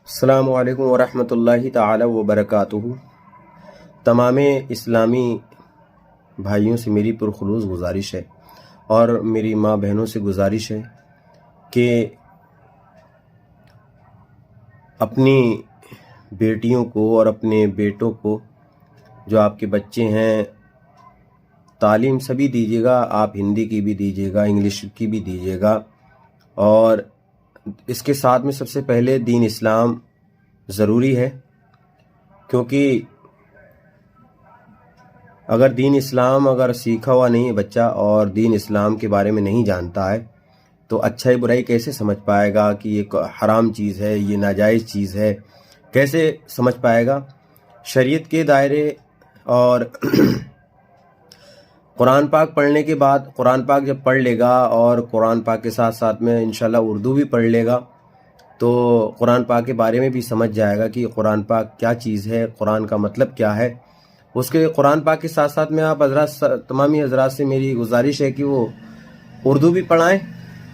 السلام علیکم ورحمۃ اللہ تعالی وبرکاتہ۔ تمام اسلامی بھائیوں سے میری پرخلوص گزارش ہے اور میری ماں بہنوں سے گزارش ہے کہ اپنی بیٹیوں کو اور اپنے بیٹوں کو، جو آپ کے بچے ہیں، تعلیم سبھی دیجیے گا۔ آپ ہندی کی بھی دیجیے گا، انگلش کی بھی دیجیے گا، اور اس کے ساتھ میں سب سے پہلے دین اسلام ضروری ہے، کیونکہ اگر دین اسلام سیکھا ہوا نہیں ہے بچہ اور دین اسلام کے بارے میں نہیں جانتا ہے تو اچھائی برائی کیسے سمجھ پائے گا کہ یہ حرام چیز ہے، یہ ناجائز چیز ہے، کیسے سمجھ پائے گا؟ شریعت کے دائرے اور قرآن پاک پڑھنے کے بعد، قرآن پاک جب پڑھ لے گا اور قرآن پاک کے ساتھ ساتھ میں انشاءاللہ اردو بھی پڑھ لے گا تو قرآن پاک کے بارے میں بھی سمجھ جائے گا کہ قرآن پاک کیا چیز ہے، قرآن کا مطلب کیا ہے۔ اس کے قرآن پاک کے ساتھ ساتھ میں آپ حضرات، تمامی حضرات سے میری گزارش ہے کہ وہ اردو بھی پڑھائیں،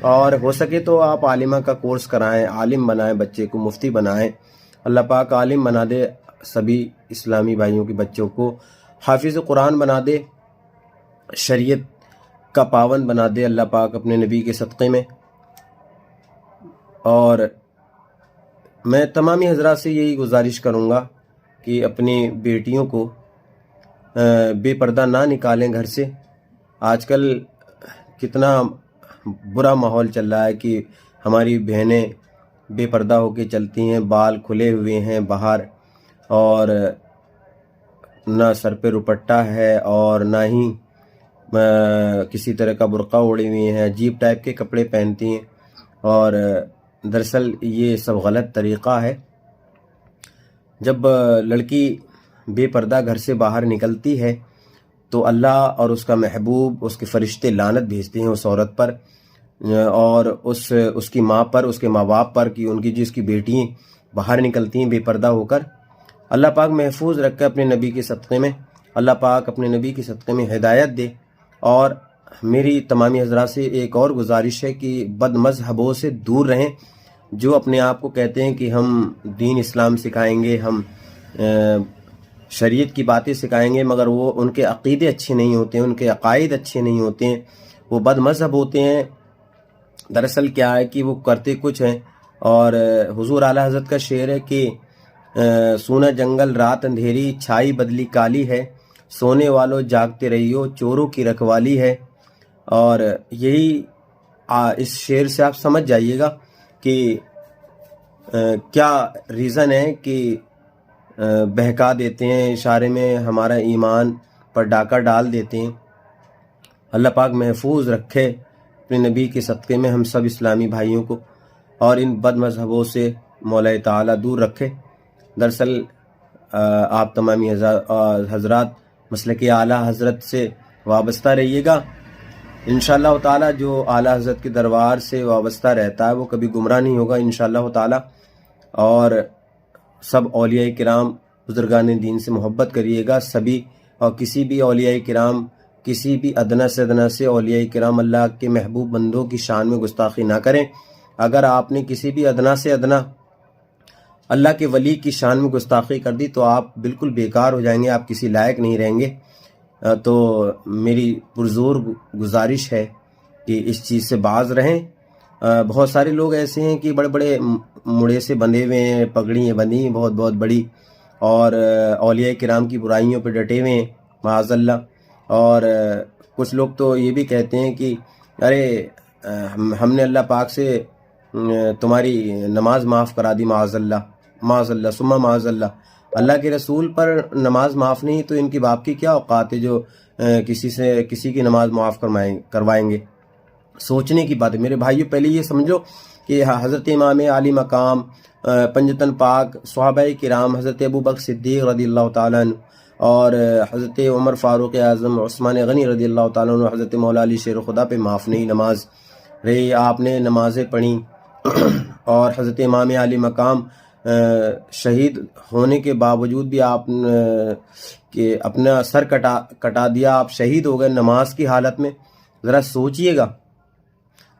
اور ہو سکے تو آپ عالمہ کا کورس کرائیں، عالم بنائیں، بچے کو مفتی بنائیں۔ اللہ پاک عالم بنا دے، سبھی اسلامی بھائیوں کے بچوں کو حافظ قرآن بنا دے، شریعت کا پابند بنا دے اللہ پاک اپنے نبی کے صدقے میں۔ اور میں تمامی حضرات سے یہی گزارش کروں گا کہ اپنی بیٹیوں کو بے پردہ نہ نکالیں گھر سے۔ آج کل کتنا برا ماحول چل رہا ہے کہ ہماری بہنیں بے پردہ ہو کے چلتی ہیں، بال کھلے ہوئے ہیں باہر، اور نہ سر پہ دوپٹہ ہے اور نہ ہی کسی طرح کا برقع اوڑے ہوئے ہیں، عجیب ٹائپ کے کپڑے پہنتی ہیں، اور دراصل یہ سب غلط طریقہ ہے۔ جب لڑکی بے پردہ گھر سے باہر نکلتی ہے تو اللہ اور اس کا محبوب، اس کے فرشتے لعنت بھیجتے ہیں اس عورت پر اور اس کی ماں پر، اس کے ماں باپ پر، کہ ان کی جس کی بیٹیاں باہر نکلتی ہیں بے پردہ ہو کر۔ اللہ پاک محفوظ رکھے اپنے نبی کے صدقے میں، اللہ پاک اپنے نبی کے صدقے میں ہدایت دے۔ اور میری تمامی حضرات سے ایک اور گزارش ہے کہ بد مذہبوں سے دور رہیں، جو اپنے آپ کو کہتے ہیں کہ ہم دین اسلام سکھائیں گے، ہم شریعت کی باتیں سکھائیں گے، مگر وہ ان کے عقیدے اچھے نہیں ہوتے ہیں، ان کے عقائد اچھے نہیں ہوتے ہیں، وہ بد مذہب ہوتے ہیں۔ دراصل کیا ہے کہ وہ کرتے کچھ ہیں، اور حضور اعلیٰ حضرت کا شعر ہے کہ سونا جنگل رات اندھیری، چھائی بدلی کالی ہے، سونے والوں جاگتے رہیو، چوروں کی رکھوالی ہے۔ اور یہی اس شعر سے آپ سمجھ جائیے گا کہ کیا ریزن ہے کہ بہکا دیتے ہیں، اشارے میں ہمارا ایمان پر ڈاکہ ڈال دیتے ہیں۔ اللہ پاک محفوظ رکھے اپنے نبی کے صدقے میں ہم سب اسلامی بھائیوں کو، اور ان بد مذہبوں سے مولا تعالیٰ دور رکھے۔ دراصل آپ تمامی حضرات مسلک اعلیٰ حضرت سے وابستہ رہیے گا۔ انشاءاللہ تعالیٰ جو اعلیٰ حضرت کے دربار سے وابستہ رہتا ہے وہ کبھی گمراہ نہیں ہوگا انشاءاللہ تعالیٰ۔ اور سب اولیاء کرام، بزرگان دین سے محبت کریے گا سبھی، اور کسی بھی اولیاء کرام، کسی بھی ادنا سے ادنا سے اولیاء کرام اللہ کے محبوب بندوں کی شان میں گستاخی نہ کریں۔ اگر آپ نے کسی بھی ادنا سے ادنا اللہ کے ولی کی شان میں گستاخی کر دی تو آپ بالکل بیکار ہو جائیں گے، آپ کسی لائق نہیں رہیں گے۔ تو میری پرزور گزارش ہے کہ اس چیز سے باز رہیں۔ بہت سارے لوگ ایسے ہیں کہ بڑے بڑے مڑے سے بندھے ہوئے ہیں، پگڑی بندھی ہیں بہت بہت بڑی، اور اولیاء کرام کی برائیوں پہ ڈٹے ہوئے ہیں معاذ اللہ۔ اور کچھ لوگ تو یہ بھی کہتے ہیں کہ ارے ہم نے اللہ پاک سے تمہاری نماز معاف کرا دی، معاذ اللہ، معاذ اللہ ثم معاذ اللہ۔ اللہ کے رسول پر نماز معاف نہیں تو ان کی باپ کی کیا اوقات ہے جو کسی کی نماز معاف کروائیں گے؟ سوچنے کی بات ہے میرے بھائیو۔ پہلے یہ سمجھو کہ حضرت امام عالی مقام، پنجتن پاک، صحابہ کرام، حضرت ابوبکر صدیق رضی اللہ تعالیٰ عنہ، اور حضرت عمر فاروق اعظم، عثمان غنی رضی اللہ تعالیٰ عنہ، حضرت مولا علی شیر خدا پہ معاف نہیں نماز رہی۔ آپ نے نمازیں پڑھیں، اور حضرت امام عالی مقام شہید ہونے کے باوجود بھی آپ کہ اپنا سر کٹا دیا، آپ شہید ہو گئے نماز کی حالت میں۔ ذرا سوچئے گا،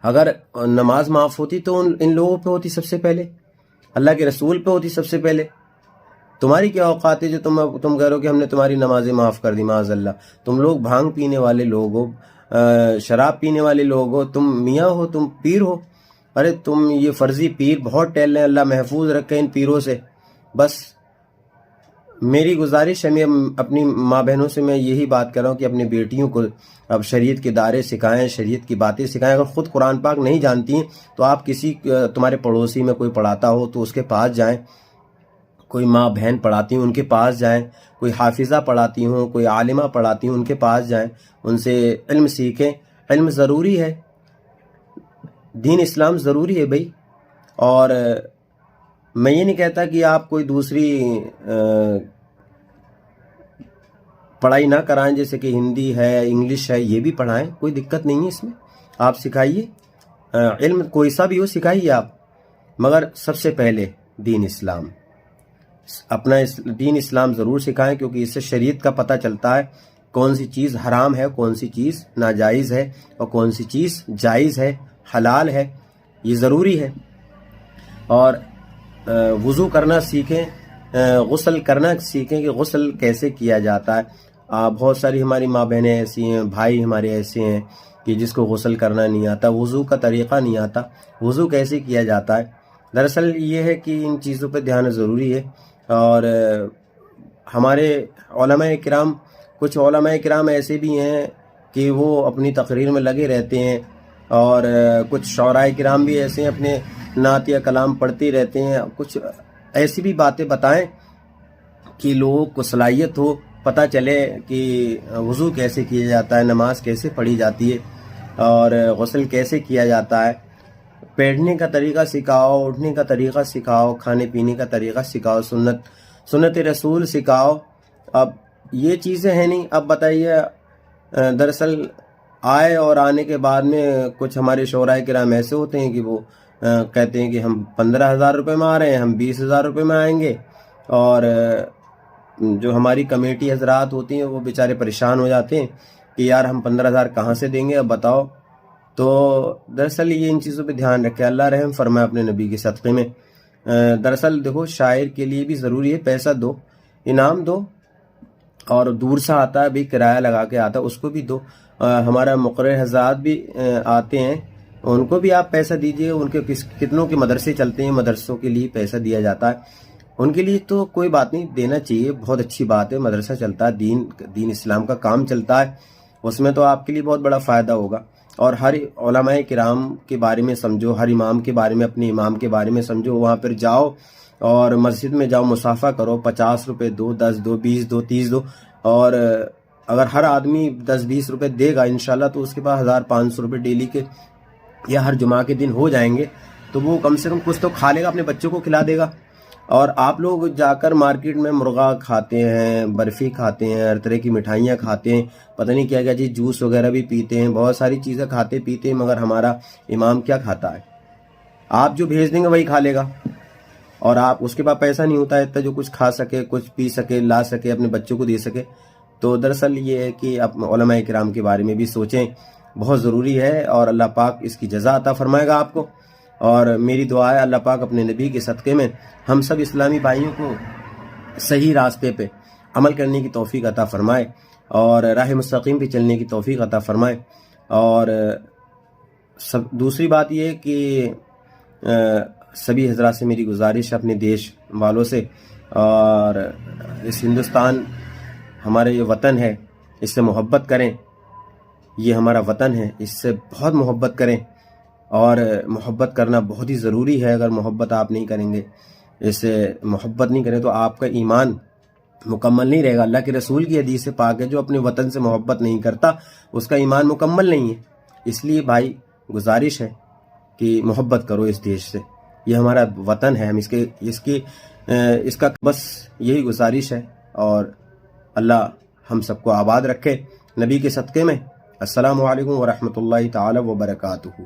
اگر نماز معاف ہوتی تو ان لوگوں پہ ہوتی سب سے پہلے، اللہ کے رسول پہ ہوتی سب سے پہلے. تمہاری کیا اوقات ہے جو تم کہہ رہو کہ ہم نے تمہاری نمازیں معاف کر دی؟ معاذ اللہ. تم لوگ بھانگ پینے والے لوگ ہو، شراب پینے والے لوگ ہو، تم میاں ہو، تم پیر ہو. ارے تم یہ فرضی پیر بہت ٹہل رہے ہیں، اللہ محفوظ رکھے ان پیروں سے. بس میری گزارش ہے، میں اپنی ماں بہنوں سے میں یہی بات کر رہا ہوں کہ اپنی بیٹیوں کو اب شریعت کے دائرے سکھائیں، شریعت کی باتیں سکھائیں. اگر خود قرآن پاک نہیں جانتی ہیں تو آپ کسی تمہارے پڑوسی میں کوئی پڑھاتا ہو تو اس کے پاس جائیں، کوئی ماں بہن پڑھاتی ہوں ان کے پاس جائیں، کوئی حافظہ پڑھاتی ہوں، کوئی عالمہ پڑھاتی ہوں ان کے پاس جائیں، ان سے علم سیکھیں. علم ضروری ہے، دین اسلام ضروری ہے بھائی. اور میں یہ نہیں کہتا کہ آپ کوئی دوسری پڑھائی نہ کرائیں، جیسے کہ ہندی ہے، انگلش ہے، یہ بھی پڑھائیں، کوئی دقت نہیں ہے اس میں. آپ سکھائیے، علم کوئی سا بھی ہو سکھائیے آپ، مگر سب سے پہلے دین اسلام، اپنا دین اسلام ضرور سکھائیں، کیونکہ اس سے شریعت کا پتہ چلتا ہے کون سی چیز حرام ہے، کون سی چیز ناجائز ہے، اور کون سی چیز جائز ہے، حلال ہے. یہ ضروری ہے. اور وضو کرنا سیکھیں، غسل کرنا سیکھیں کہ غسل کیسے کیا جاتا ہے. بہت ساری ہماری ماں بہنیں ایسی ہیں، بھائی ہمارے ایسے ہیں کہ جس کو غسل کرنا نہیں آتا، وضو کا طریقہ نہیں آتا، وضو کیسے کیا جاتا ہے. دراصل یہ ہے کہ ان چیزوں پہ دھیان ضروری ہے. اور ہمارے علماء کرام، کچھ علماء کرام ایسے بھی ہیں کہ وہ اپنی تقریر میں لگے رہتے ہیں، اور کچھ شعراء کرام بھی ایسے ہیں اپنے نعت یا کلام پڑھتے رہتے ہیں. کچھ ایسی بھی باتیں بتائیں کہ لوگوں کو صلاحیت ہو، پتہ چلے کہ وضو کیسے کیا جاتا ہے، نماز کیسے پڑھی جاتی ہے، اور غسل کیسے کیا جاتا ہے. بیٹھنے کا طریقہ سکھاؤ، اٹھنے کا طریقہ سکھاؤ، کھانے پینے کا طریقہ سکھاؤ، سنت رسول سکھاؤ. اب یہ چیزیں ہیں نہیں. اب بتائیے، دراصل آئے اور آنے کے بعد میں کچھ ہمارے شعراء کرام ایسے ہوتے ہیں کہ وہ کہتے ہیں کہ ہم 15,000 روپے میں آ رہے ہیں، ہم 20,000 روپے میں آئیں گے. اور جو ہماری کمیٹی حضرات ہوتی ہیں وہ بیچارے پریشان ہو جاتے ہیں کہ یار ہم 15,000 کہاں سے دیں گے، اب بتاؤ. تو دراصل یہ ان چیزوں پہ دھیان رکھے، اللہ رحم فرمائے اپنے نبی کے صدقے میں. دراصل دیکھو، شاعر کے لیے بھی ضروری ہے پیسہ دو، انعام دو، اور دور سے آتا ہے بھی کرایہ لگا کے آتا ہے اس کو بھی دو. ہمارا مقرر حضرات بھی آتے ہیں، ان کو بھی آپ پیسہ دیجئے. ان کے کتنوں کے مدرسے چلتے ہیں، مدرسوں کے لیے پیسہ دیا جاتا ہے. ان کے لیے تو کوئی بات نہیں، دینا چاہیے، بہت اچھی بات ہے. مدرسہ چلتا ہے، دین اسلام کا کام چلتا ہے، اس میں تو آپ کے لیے بہت بڑا فائدہ ہوگا. اور ہر علماء کرام کے بارے میں سمجھو، ہر امام کے بارے میں، اپنے امام کے بارے میں سمجھو. وہاں پر جاؤ اور مسجد میں جاؤ، مصافحہ کرو، 50 روپے دو، 10 دو، 20 دو، 30 دو. اور اگر ہر آدمی 10-20 روپے دے گا انشاءاللہ تو اس کے پاس 1,500 روپے ڈیلی کے یا ہر جمعہ کے دن ہو جائیں گے. تو وہ کم سے کم کچھ تو کھا لے گا، اپنے بچوں کو کھلا دے گا. اور آپ لوگ جا کر مارکیٹ میں مرغا کھاتے ہیں، برفی کھاتے ہیں، ہر طرح کی مٹھائیاں کھاتے ہیں، پتہ نہیں کیا کیا چیز، جوس وغیرہ بھی پیتے ہیں، بہت ساری چیزیں کھاتے پیتے ہیں. مگر ہمارا امام کیا کھاتا ہے؟ آپ جو بھیج دیں گے وہی کھا لے گا، اور آپ اس کے پاس پیسہ نہیں ہوتا ہے اتنا جو کچھ کھا سکے، کچھ پی سکے، لا سکے، اپنے بچوں کو دے سکے. تو دراصل یہ ہے کہ آپ علماء کرام کے بارے میں بھی سوچیں، بہت ضروری ہے. اور اللہ پاک اس کی جزا عطا فرمائے گا آپ کو. اور میری دعا ہے اللہ پاک اپنے نبی کے صدقے میں ہم سب اسلامی بھائیوں کو صحیح راستے پہ عمل کرنے کی توفیق عطا فرمائے، اور راہ مستقیم پہ چلنے کی توفیق عطا فرمائے. اور دوسری بات یہ ہے کہ سبھی حضرات سے میری گزارش ہے، اپنے دیش والوں سے، اور اس ہندوستان ہمارا یہ وطن ہے، اس سے محبت کریں. یہ ہمارا وطن ہے، اس سے بہت محبت کریں. اور محبت کرنا بہت ہی ضروری ہے. اگر محبت آپ نہیں کریں گے، اس سے محبت نہیں کریں تو آپ کا ایمان مکمل نہیں رہے گا. اللہ کے رسول کی حدیث پاک ہے، جو اپنے وطن سے محبت نہیں کرتا اس کا ایمان مکمل نہیں ہے. اس لیے بھائی گزارش ہے کہ محبت کرو اس دیش سے، یہ ہمارا وطن ہے، ہم اس کا بس یہی گزارش ہے. اور اللہ ہم سب کو آباد رکھے نبی کے صدقے میں. السلام علیکم ورحمۃ اللہ تعالی وبرکاتہ.